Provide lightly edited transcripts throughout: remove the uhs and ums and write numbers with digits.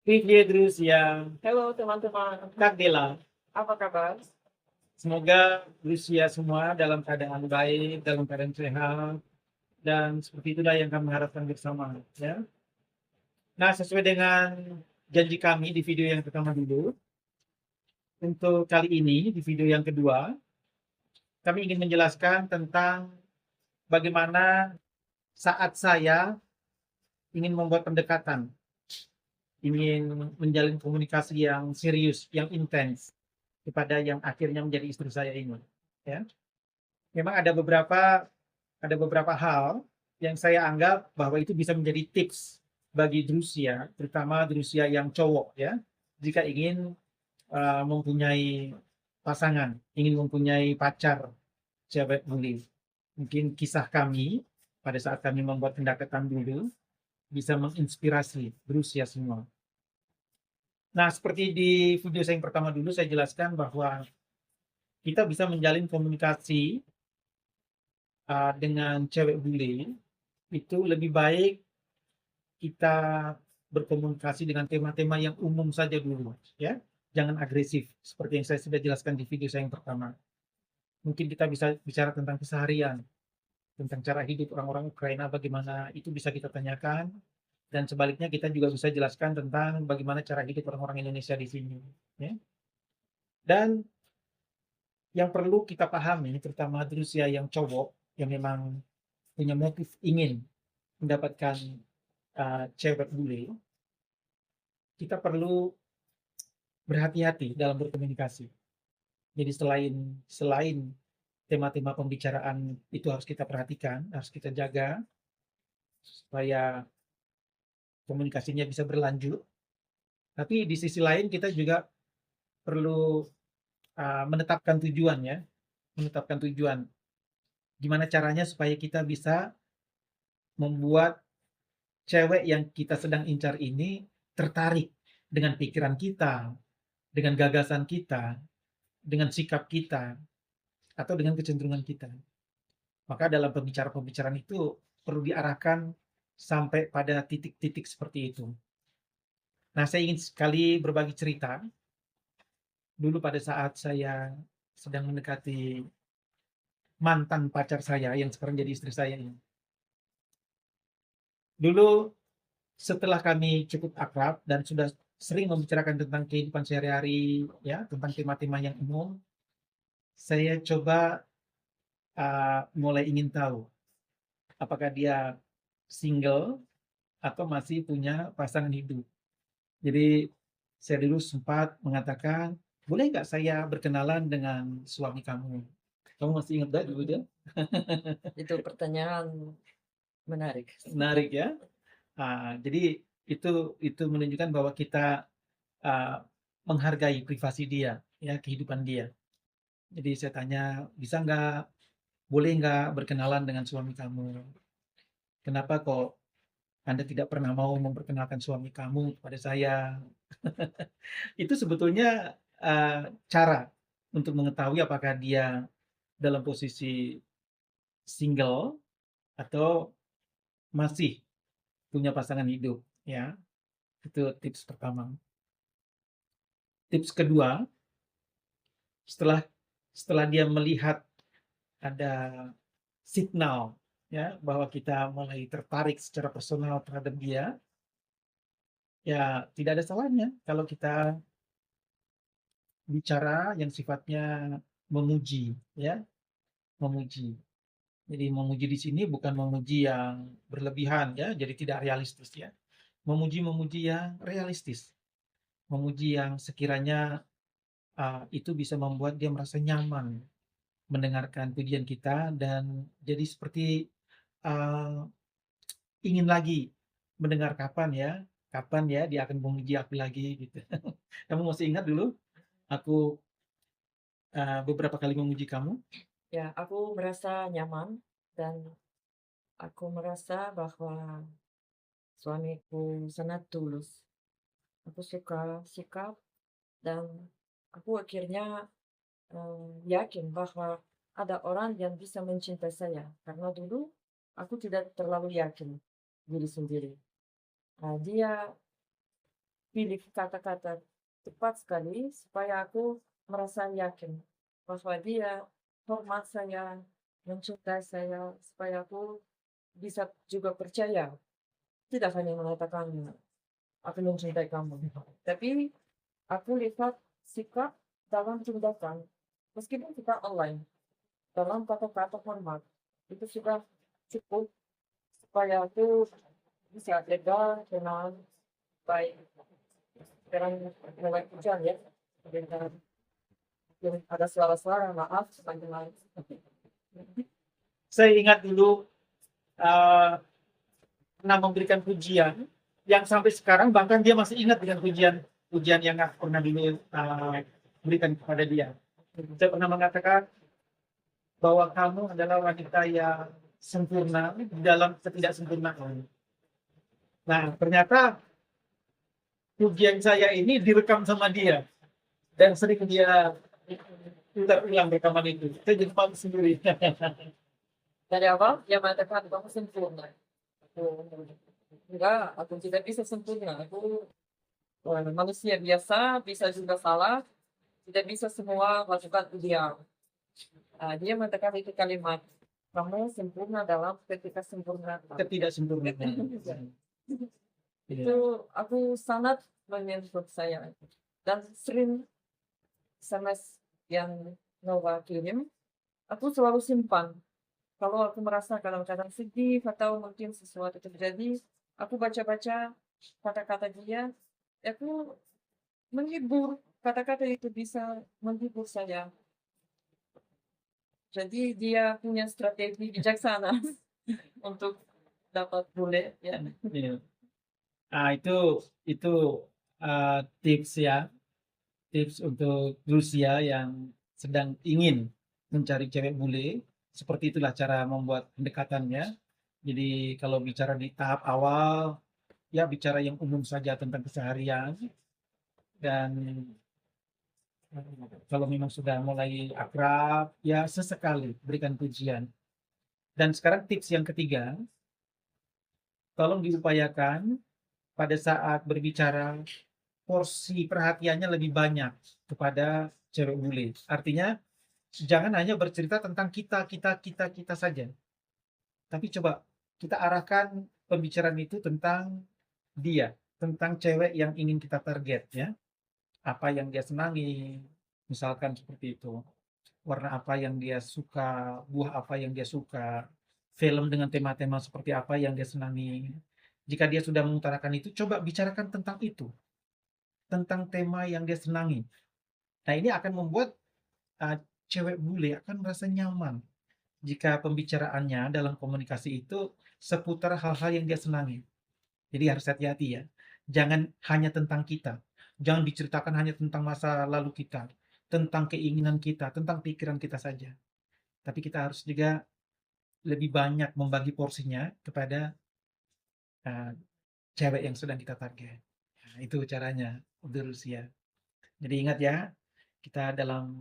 Привет, друзья! Halo teman-teman, Как дела? apa kabar? Semoga Rusia semua dalam keadaan baik, dalam keadaan sehat, dan seperti itulah yang kami harapkan bersama, ya. Nah, sesuai dengan janji kami di video yang pertama dulu, untuk kali ini, di video yang kedua, kami ingin menjelaskan tentang bagaimana saat saya ingin membuat pendekatan, ingin menjalin komunikasi yang serius, yang intens kepada yang akhirnya menjadi istri saya ini, ya. Memang ada beberapa hal yang saya anggap bahwa itu bisa menjadi tips bagi Rusia, terutama Rusia yang cowok ya, jika ingin, mempunyai pasangan, ingin mempunyai pacar cewek buli. Mungkin kisah kami pada saat kami membuat pendekatan dulu bisa menginspirasi Rusia semua. Nah, seperti di video saya yang pertama dulu saya jelaskan bahwa kita bisa menjalin komunikasi, dengan cewek bule itu lebih baik kita berkomunikasi dengan tema-tema yang umum saja dulu, ya. Jangan agresif, seperti yang saya sudah jelaskan di video saya yang pertama. Mungkin kita bisa bicara tentang keseharian, tentang cara hidup orang-orang Ukraina bagaimana, itu bisa kita tanyakan, dan sebaliknya kita juga bisa jelaskan tentang bagaimana cara hidup orang-orang Indonesia di sini, ya. Dan yang perlu kita pahami, terutama di usia yang cowok, yang memang punya motif ingin mendapatkan, cewek bule, kita perlu berhati-hati dalam berkomunikasi. Jadi selain tema-tema pembicaraan itu harus kita perhatikan, harus kita jaga supaya komunikasinya bisa berlanjut, tapi di sisi lain kita juga perlu, menetapkan tujuan ya, menetapkan tujuan. Gimana caranya supaya kita bisa membuat cewek yang kita sedang incar ini tertarik dengan pikiran kita, dengan gagasan kita, dengan sikap kita, atau dengan kecenderungan kita. Maka dalam pembicaraan-pembicaraan itu perlu diarahkan sampai pada titik-titik seperti itu. Nah, saya ingin sekali berbagi cerita. Dulu pada saat saya sedang mendekati mantan pacar saya yang sekarang jadi istri saya ini. Dulu setelah kami cukup akrab dan sudah sering membicarakan tentang kehidupan sehari-hari, ya, tentang tema-tema yang umum, saya coba, mulai ingin tahu apakah dia single atau masih punya pasangan hidup. Jadi saya dulu sempat mengatakan, "Boleh nggak saya berkenalan dengan suami kamu?" Kamu masih ingat nggak dulu dia? Itu pertanyaan menarik. Menarik ya. Jadi itu menunjukkan bahwa kita, eee, menghargai privasi dia, ya, kehidupan dia. Jadi saya tanya, "Bisa nggak, boleh nggak berkenalan dengan suami kamu? Kenapa kok Anda tidak pernah mau memperkenalkan suami kamu kepada saya?" Itu sebetulnya, cara untuk mengetahui apakah dia dalam posisi single atau masih punya pasangan hidup, ya. Itu tips pertama. Tips kedua, setelah setelah dia melihat ada signal, ya, bahwa kita mulai tertarik secara personal terhadap dia, ya tidak ada salahnya kalau kita bicara yang sifatnya memuji, ya, memuji. Jadi memuji di sini bukan memuji yang berlebihan ya, jadi tidak realistis ya. Memuji-memuji yang realistis, memuji yang sekiranya, itu bisa membuat dia merasa nyaman mendengarkan pujian kita dan jadi seperti, eee, ingin lagi mendengar kapan ya dia akan memuji aku lagi gitu. Kamu masih ingat dulu aku, beberapa kali memuji kamu? Ya, aku merasa nyaman dan aku merasa bahwa suamiku sangat tulus. Aku suka sikap dan aku akhirnya yakin bahwa ada orang yang bisa mencintai saya. Karena dulu aku tidak terlalu yakin diri sendiri. Dia pilih kata-kata tepat sekali supaya aku merasa yakin bahwa dia hormat saya, mencintai saya, supaya aku bisa juga percaya. Tidak hanya mengatakan, "Aku mencintai kamu," tapi aku lihat sikap dalam tindakan. Meskipun kita online, dalam kata-kata hormat, itu sudah cukup supaya aku bisa lega, tenang, baik. Sekarang mulai hujan ya, dengan mungkin ada suara-suara, maaf, sepanjang Saya ingat dulu uh, pernah memberikan pujian yang sampai sekarang bahkan dia masih ingat dengan pujian yang aku pernah dulu berikan kepada dia. Saya pernah mengatakan bahwa kamu adalah wanita yang sempurna dalam ketidaksempurnaan. Nah, ternyata pujian saya ini direkam sama dia dan sering dia putar ulang rekaman itu. Saya jadi malu sendiri. dari awal dia mengatakan kamu sempurna. Enggak, aku tidak bisa sempurna. Aku manusia biasa, bisa juga salah, tidak bisa semua lakukan ideal. Dia mengatakan itu kalimat, kamu sempurna dalam ketika sempurna. Ketidaksempurnaan. Itu aku sangat menyentuh saya. Dan sering SMS yang Nova kirim, aku selalu simpan. Kalau aku merasa kadang-kadang sedih atau mungkin sesuatu terjadi, aku baca-baca kata-kata dia, aku menghibur. Kata-kata itu bisa menghibur saya. Jadi dia punya strategi bijaksana untuk dapat bule ya. Iya. Itu tips ya, tips untuk Rusia yang sedang ingin mencari cewek bule. Seperti itulah cara membuat pendekatannya. Jadi kalau bicara di tahap awal, ya bicara yang umum saja tentang keseharian. Dan kalau memang sudah mulai akrab, ya sesekali berikan pujian. Dan sekarang tips yang ketiga, tolong diupayakan pada saat berbicara porsi perhatiannya lebih banyak kepada cewek bule. Artinya jangan hanya bercerita tentang kita saja. Tapi coba kita arahkan pembicaraan itu tentang dia, tentang cewek yang ingin kita target ya. Apa yang dia senangi, misalkan seperti itu. Warna apa yang dia suka, buah apa yang dia suka, film dengan tema-tema seperti apa yang dia senangi. Jika dia sudah mengutarakan itu, coba bicarakan tentang itu, tentang tema yang dia senangi. Nah, ini akan membuat cewek bule akan merasa nyaman jika pembicaraannya dalam komunikasi itu seputar hal-hal yang dia senangi. Jadi harus hati-hati ya. Jangan hanya tentang kita. Jangan diceritakan hanya tentang masa lalu kita, tentang keinginan kita, tentang pikiran kita saja. Tapi kita harus juga lebih banyak membagi porsinya kepada uh, cewek yang sedang kita target. Nah, itu caranya untuk Rusia. Jadi ingat ya, kita dalam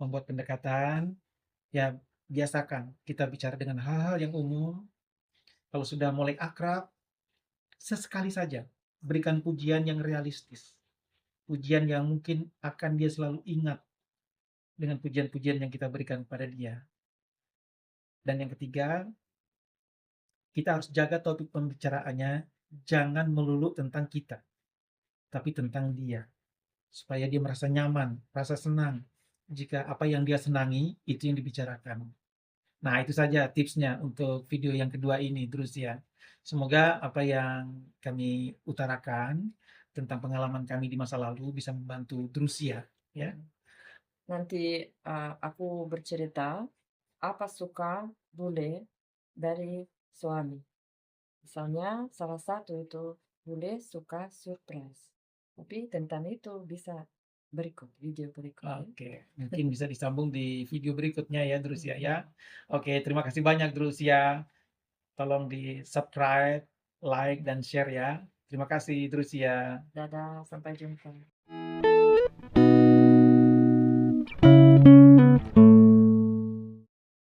membuat pendekatan, ya biasakan kita bicara dengan hal-hal yang umum. Kalau sudah mulai akrab, sesekali saja berikan pujian yang realistis. Pujian yang mungkin akan dia selalu ingat dengan pujian-pujian yang kita berikan pada dia. Dan yang ketiga, kita harus jaga topik pembicaraannya, jangan melulu tentang kita, tapi tentang dia. Supaya dia merasa nyaman, merasa senang. Jika apa yang dia senangi, itu yang dibicarakan. Nah, itu saja tipsnya untuk video yang kedua ini, terus ya. Semoga apa yang kami utarakan tentang pengalaman kami di masa lalu bisa membantu Drusia, ya. Nanti aku bercerita apa suka bule dari suami. Misalnya salah satu itu bule suka surprise. Tapi tentang itu bisa video berikut ya. Oke, mungkin bisa disambung di video berikutnya ya, Drusia ya. Oke, terima kasih banyak Drusia. Tolong di-subscribe, like, dan share ya. Terima kasih Drusia. Dadah, sampai jumpa.